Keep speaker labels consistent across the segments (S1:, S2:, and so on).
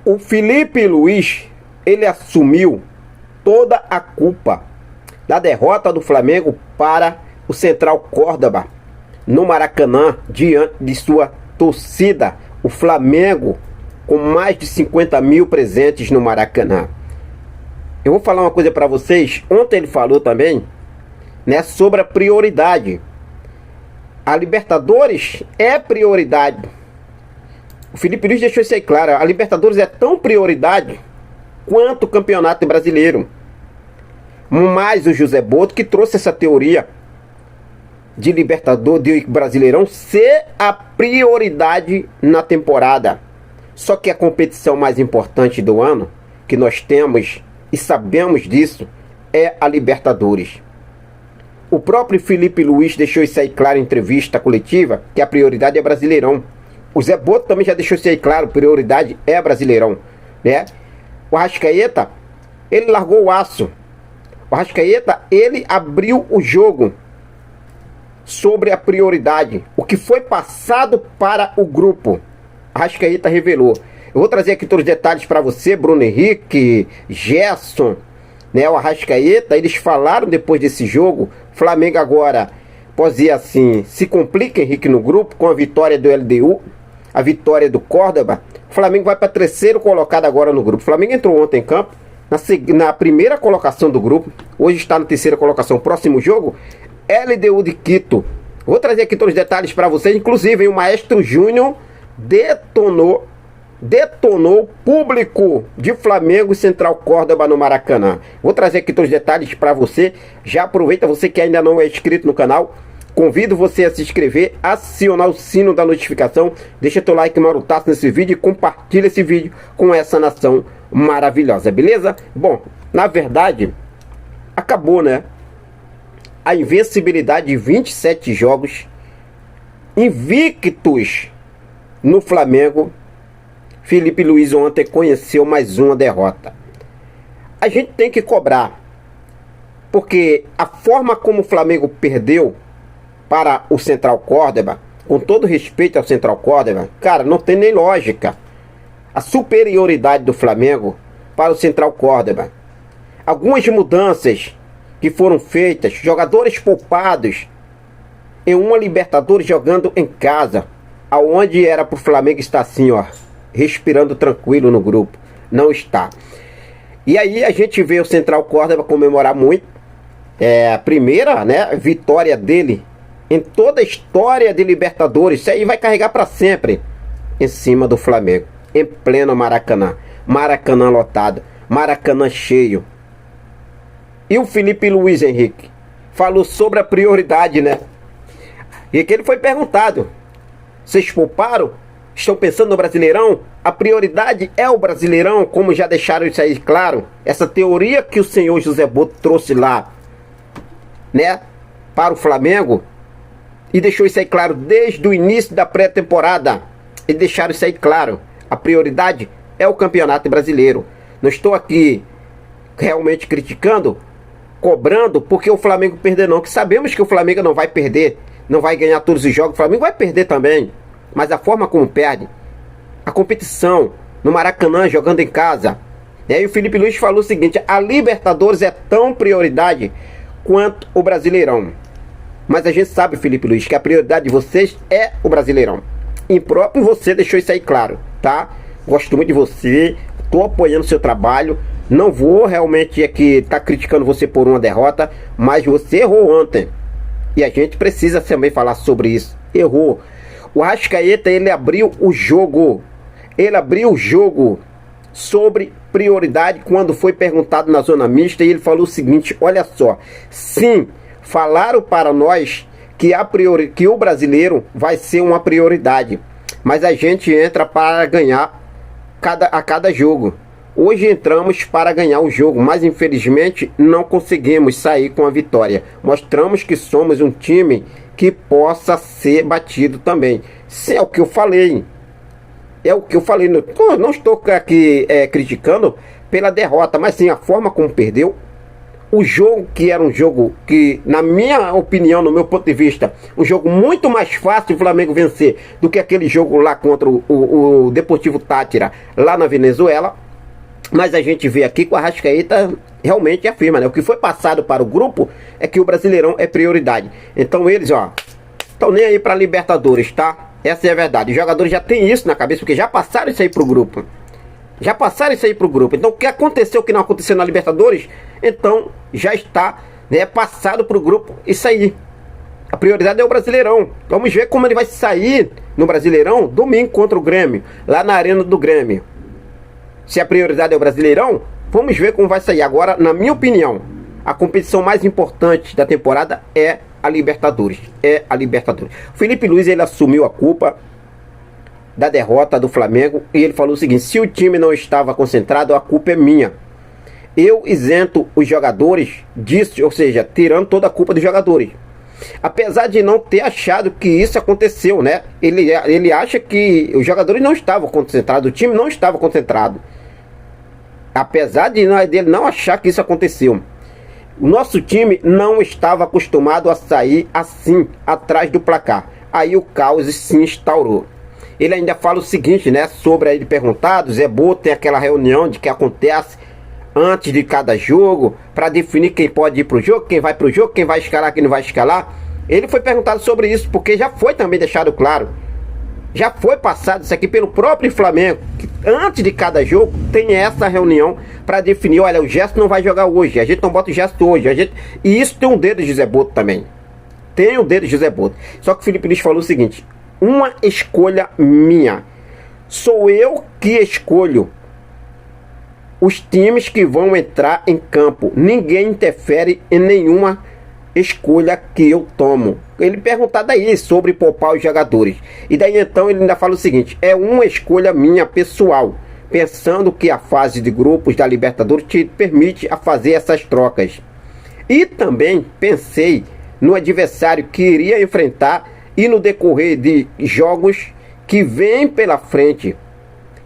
S1: O Felipe Luiz, ele assumiu toda a culpa da derrota do Flamengo para o Central Córdoba no Maracanã, diante de sua torcida. O Flamengo com mais de 50 mil presentes no Maracanã. Eu vou falar uma coisa para vocês. Ontem ele falou também, né, sobre a prioridade. A Libertadores é prioridade. O Felipe Luiz deixou isso aí claro. A Libertadores é tão prioridade quanto o Campeonato Brasileiro. Mas o José Boto que trouxe essa teoria de Libertadores, de Brasileirão ser a prioridade na temporada. Só que a competição mais importante do ano, que nós temos e sabemos disso, é a Libertadores. O próprio Felipe Luiz deixou isso aí claro em entrevista coletiva, que a prioridade é Brasileirão. O Zé Boto também já deixou isso aí claro, prioridade é Brasileirão, né? O Arrascaeta, ele largou o aço. O Arrascaeta, ele abriu o jogo sobre a prioridade, o que foi passado para o grupo. Arrascaeta revelou. Eu vou trazer aqui todos os detalhes para você, Bruno Henrique, Gerson, né, o Arrascaeta. Eles falaram depois desse jogo. Flamengo agora, pode dizer assim, se complica, Henrique, no grupo, com a vitória do LDU, a vitória do Córdoba. O Flamengo vai para terceiro colocado agora no grupo. O Flamengo entrou ontem em campo na primeira colocação do grupo. Hoje está na terceira colocação. Próximo jogo, LDU de Quito. Vou trazer aqui todos os detalhes para vocês. Inclusive, o Maestro Júnior detonou o público de Flamengo e Central Córdoba no Maracanã. Vou trazer aqui todos os detalhes para você. Já aproveita, você que ainda não é inscrito no canal, convido você a se inscrever, acionar o sino da notificação, deixa teu like marutaço nesse vídeo e compartilha esse vídeo com essa nação maravilhosa, beleza? Bom, na verdade, acabou, né? A invencibilidade de 27 jogos invictos no Flamengo. Felipe Luiz ontem conheceu mais uma derrota. A gente tem que cobrar, porque a forma como o Flamengo perdeu para o Central Córdoba, com todo respeito ao Central Córdoba, cara, não tem nem lógica. A superioridade do Flamengo para o Central Córdoba. Algumas mudanças que foram feitas, jogadores poupados em uma Libertadores jogando em casa, aonde era para o Flamengo estar assim, ó, respirando tranquilo no grupo. Não está. E aí a gente vê o Central Córdoba comemorar muito. É a primeira, né, vitória dele em toda a história de Libertadores. Isso aí vai carregar para sempre em cima do Flamengo, em pleno Maracanã. Maracanã lotado, Maracanã cheio. E o Felipe Luiz, Henrique, falou sobre a prioridade, né? E que ele foi perguntado: vocês pouparam? Estão pensando no Brasileirão? A prioridade é o Brasileirão, como já deixaram isso aí claro. Essa teoria que o senhor José Boto trouxe lá, né, para o Flamengo, e deixou isso aí claro desde o início da pré-temporada. E deixaram isso aí claro. A prioridade é o Campeonato Brasileiro. Não estou aqui realmente criticando, cobrando, porque o Flamengo perder não. Que sabemos que o Flamengo não vai perder, não vai ganhar todos os jogos. O Flamengo vai perder também. Mas a forma como perde, a competição no Maracanã, jogando em casa. E aí o Felipe Luiz falou o seguinte: a Libertadores é tão prioridade quanto o Brasileirão. Mas a gente sabe, Felipe Luiz, que a prioridade de vocês é o Brasileirão. E próprio você deixou isso aí claro, tá? Gosto muito de você, tô apoiando o seu trabalho. Não vou realmente aqui tá criticando você por uma derrota, mas você errou ontem. E a gente precisa também falar sobre isso. Errou. O Arrascaeta, ele abriu o jogo. Ele abriu o jogo sobre prioridade quando foi perguntado na zona mista. E ele falou o seguinte: olha só, sim, falaram para nós que o brasileiro vai ser uma prioridade, mas a gente entra para ganhar a cada jogo. Hoje entramos para ganhar o jogo, mas infelizmente não conseguimos sair com a vitória. Mostramos que somos um time que possa ser batido também. Isso é o que eu falei. É o que eu falei. Não estou aqui criticando pela derrota, mas sim a forma como perdeu, o jogo que era um jogo que, na minha opinião, no meu ponto de vista, um jogo muito mais fácil o Flamengo vencer do que aquele jogo lá contra o Deportivo Táchira, lá na Venezuela. Mas a gente vê aqui que o Arrascaeta realmente afirma, né? O que foi passado para o grupo é que o Brasileirão é prioridade. Então eles, ó, estão nem aí para Libertadores, tá? Essa é a verdade. Os jogadores já têm isso na cabeça, porque já passaram isso aí pro grupo. Já passaram isso aí pro grupo. Então o que aconteceu, que não aconteceu na Libertadores, então já está, né, passado pro grupo isso aí. A prioridade é o Brasileirão. Vamos ver como ele vai sair no Brasileirão domingo contra o Grêmio, lá na Arena do Grêmio. Se a prioridade é o Brasileirão, vamos ver como vai sair. Agora, na minha opinião, a competição mais importante da temporada é a Libertadores. É a Libertadores. O Felipe Luiz, ele assumiu a culpa da derrota do Flamengo e ele falou o seguinte: se o time não estava concentrado, a culpa é minha. Eu isento os jogadores disso, ou seja, tirando toda a culpa dos jogadores. Apesar de não ter achado que isso aconteceu, né? Ele acha que os jogadores não estavam concentrados, o time não estava concentrado. Apesar dele não achar que isso aconteceu. O nosso time não estava acostumado a sair assim, atrás do placar. Aí o caos se instaurou. Ele ainda fala o seguinte, né? Sobre ele perguntado, Zé Boto tem aquela reunião de que acontece antes de cada jogo, para definir quem pode ir pro jogo, quem vai pro jogo, quem vai escalar, quem não vai escalar. Ele foi perguntado sobre isso, porque já foi também deixado claro. Já foi passado isso aqui pelo próprio Flamengo, que antes de cada jogo tem essa reunião para definir, olha, o Gerson não vai jogar hoje, a gente não bota o Gerson hoje, e isso tem um dedo de José Boto também. Tem um dedo de José Boto. Só que o Felipe Luiz falou o seguinte: uma escolha minha. Sou eu que escolho os times que vão entrar em campo. Ninguém interfere em nenhuma escolha que eu tomo. Ele perguntou daí sobre poupar os jogadores. E daí então ele ainda fala o seguinte: é uma escolha minha pessoal, pensando que a fase de grupos da Libertadores te permite a fazer essas trocas. E também pensei no adversário que iria enfrentar e no decorrer de jogos que vêm pela frente,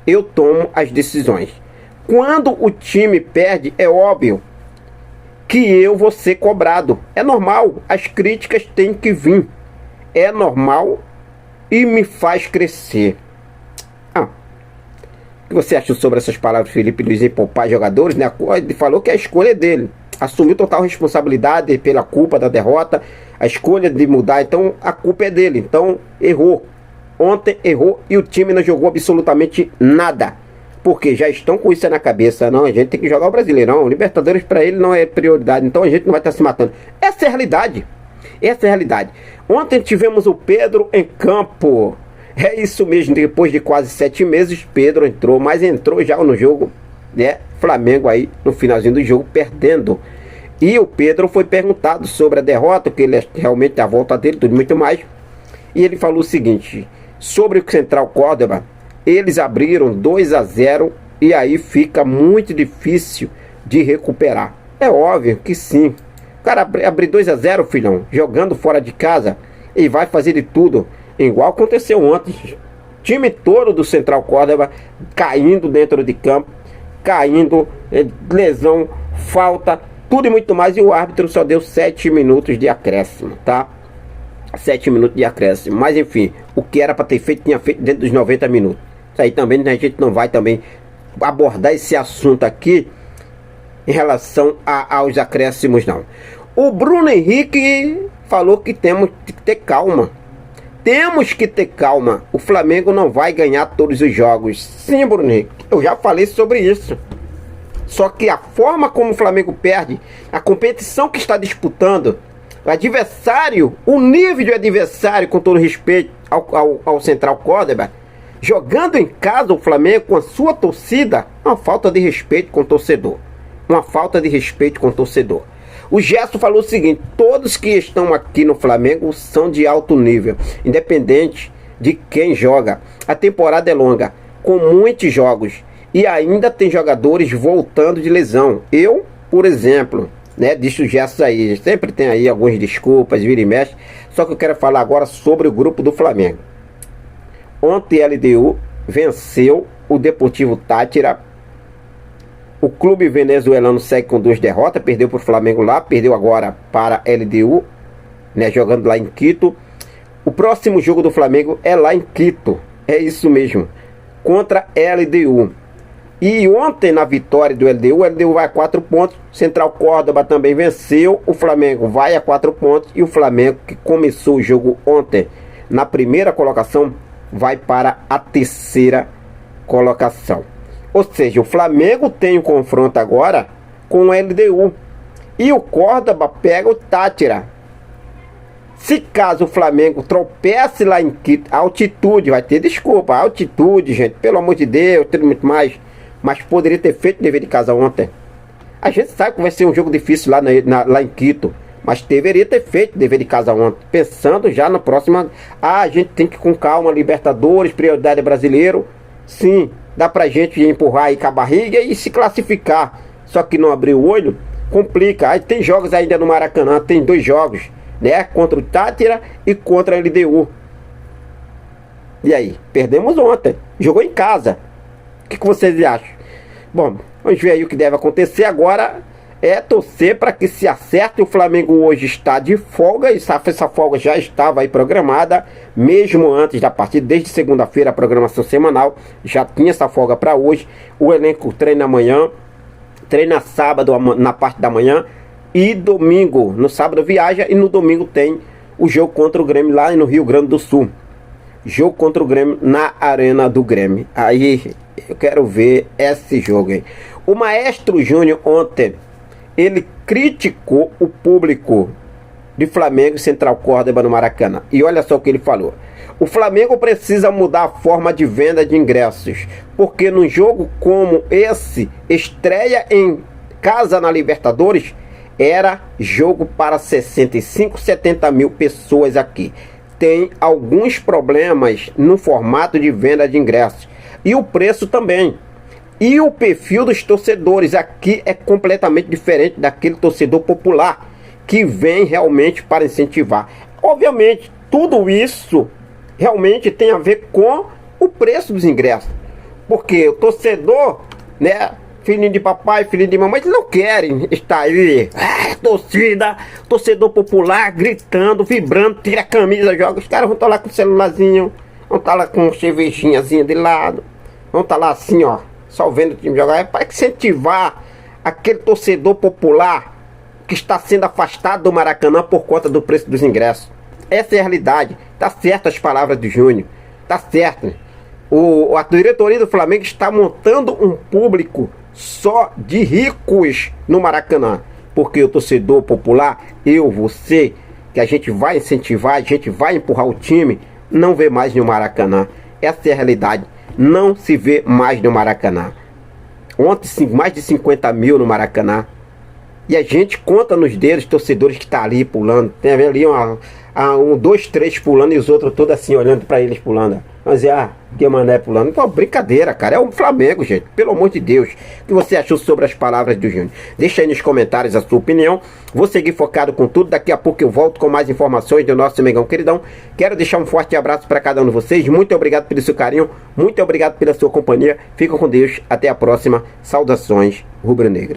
S1: eu tomo as decisões. Quando o time perde, é óbvio que eu vou ser cobrado. É normal, as críticas têm que vir. É normal e me faz crescer. O que você achou sobre essas palavras, Felipe Luiz, em poupar jogadores, né? Ele falou que a escolha é dele. Assumiu total responsabilidade pela culpa da derrota, a escolha de mudar, então a culpa é dele. Então errou. Ontem errou e o time não jogou absolutamente nada. Porque já estão com isso na cabeça. Não, a gente tem que jogar o Brasileirão. O Libertadores para ele não é prioridade. Então a gente não vai estar se matando. Essa é a realidade. Essa é a realidade. Ontem tivemos o Pedro em campo. É isso mesmo. Depois de quase 7 meses, Pedro entrou. Mas entrou já no jogo, né? Flamengo aí no finalzinho do jogo perdendo. E o Pedro foi perguntado sobre a derrota, que ele é realmente a volta dele, tudo muito mais. E ele falou o seguinte: sobre o Central Córdoba, eles abriram 2-0 e aí fica muito difícil de recuperar. É óbvio que sim. O cara abrir 2-0, filhão, jogando fora de casa, e vai fazer de tudo, igual aconteceu ontem. Time todo do Central Córdoba caindo dentro de campo, caindo, lesão, falta, tudo e muito mais. E o árbitro só deu 7 minutos de acréscimo, tá? 7 minutos de acréscimo. Mas enfim, o que era para ter feito, tinha feito dentro dos 90 minutos. Isso aí também a gente não vai também abordar esse assunto aqui em relação aos acréscimos, não. O Bruno Henrique falou que temos que ter calma. Temos que ter calma. O Flamengo não vai ganhar todos os jogos. Sim, Bruno Henrique, eu já falei sobre isso. Só que a forma como o Flamengo perde, a competição que está disputando, o adversário, o nível de adversário, com todo respeito ao Central Córdoba, jogando em casa o Flamengo com a sua torcida, uma falta de respeito com o torcedor. Uma falta de respeito com o torcedor. O Gerson falou o seguinte: todos que estão aqui no Flamengo são de alto nível, independente de quem joga. A temporada é longa, com muitos jogos, e ainda tem jogadores voltando de lesão. Eu, por exemplo, né, disse o Gerson aí, sempre tem aí algumas desculpas, vira e mexe. Só que eu quero falar agora sobre o grupo do Flamengo. Ontem a LDU venceu o Deportivo Táchira O clube venezuelano segue com 2 derrotas, perdeu para o Flamengo lá, perdeu agora para a LDU, né, jogando lá em Quito. O próximo jogo do Flamengo é lá em Quito, é isso mesmo, contra a LDU. E ontem, na vitória do LDU, o LDU vai a 4 pontos, Central Córdoba também venceu, o Flamengo vai a 4 pontos, e o Flamengo, que começou o jogo ontem na primeira colocação, vai para a 3ª colocação. Ou seja, o Flamengo tem um confronto agora com o LDU, e o Córdoba pega o Táchira. Se caso o Flamengo tropece lá em Quito, altitude, vai ter desculpa, altitude, gente, pelo amor de Deus, tudo muito mais, mas poderia ter feito dever de casa ontem. A gente sabe que vai ser um jogo difícil lá em Quito, mas deveria ter feito dever de casa ontem, pensando já na próxima. A gente tem que ir com calma, Libertadores, prioridade é brasileiro, sim, dá pra gente empurrar aí com a barriga e se classificar, só que não abrir o olho, complica. Aí tem jogos ainda no Maracanã, tem 2 jogos, né, contra o Táchira e contra a LDU. E aí, perdemos ontem, jogou em casa. O que vocês acham? Bom, vamos ver aí o que deve acontecer agora. É torcer para que se acerte. O Flamengo hoje está de folga, e essa folga já estava aí programada, mesmo antes da partida, desde segunda-feira a programação semanal já tinha essa folga para hoje. O elenco treina amanhã, treina sábado na parte da manhã, e domingo, no sábado viaja, e no domingo tem o jogo contra o Grêmio lá no Rio Grande do Sul. Jogo contra o Grêmio na Arena do Grêmio. Aí eu quero ver esse jogo aí. O Maestro Júnior ontem, ele criticou o público de Flamengo e Central Córdoba no Maracanã. E olha só o que ele falou. O Flamengo precisa mudar a forma de venda de ingressos, porque num jogo como esse, estreia em casa na Libertadores, era jogo para 65, 70 mil pessoas aqui. Tem alguns problemas no formato de venda de ingressos. E o preço também. E o perfil dos torcedores aqui é completamente diferente daquele torcedor popular que vem realmente para incentivar. Obviamente, tudo isso realmente tem a ver com o preço dos ingressos. Porque o torcedor, né, filhinho de papai, filhinho de mamãe, eles não querem estar aí, torcedor popular, gritando, vibrando, tira a camisa, joga. Os caras vão estar lá com o celularzinho, vão estar lá com cervejinhazinha de lado, vão estar lá assim, ó, só vendo o time jogar. É para incentivar aquele torcedor popular que está sendo afastado do Maracanã por conta do preço dos ingressos. Essa é a realidade. Tá certo as palavras do Júnior, tá certo. A diretoria do Flamengo está montando um público só de ricos no Maracanã, porque o torcedor popular, eu, você, que a gente vai incentivar, a gente vai empurrar o time, não vê mais no Maracanã. Essa é a realidade, não se vê mais no Maracanã. Ontem mais de 50 mil no Maracanã, e a gente conta nos dedos torcedores que tá ali pulando. Tem ali um, 2, 3 pulando e os outros todos assim olhando para eles pulando. Mas que mané pulando. Então, brincadeira, cara. É o Flamengo, gente. Pelo amor de Deus. O que você achou sobre as palavras do Júnior? Deixa aí nos comentários a sua opinião. Vou seguir focado com tudo. Daqui a pouco eu volto com mais informações do nosso Mengão queridão. Quero deixar um forte abraço para cada um de vocês. Muito obrigado pelo seu carinho. Muito obrigado pela sua companhia. Fica com Deus. Até a próxima. Saudações rubro-negras.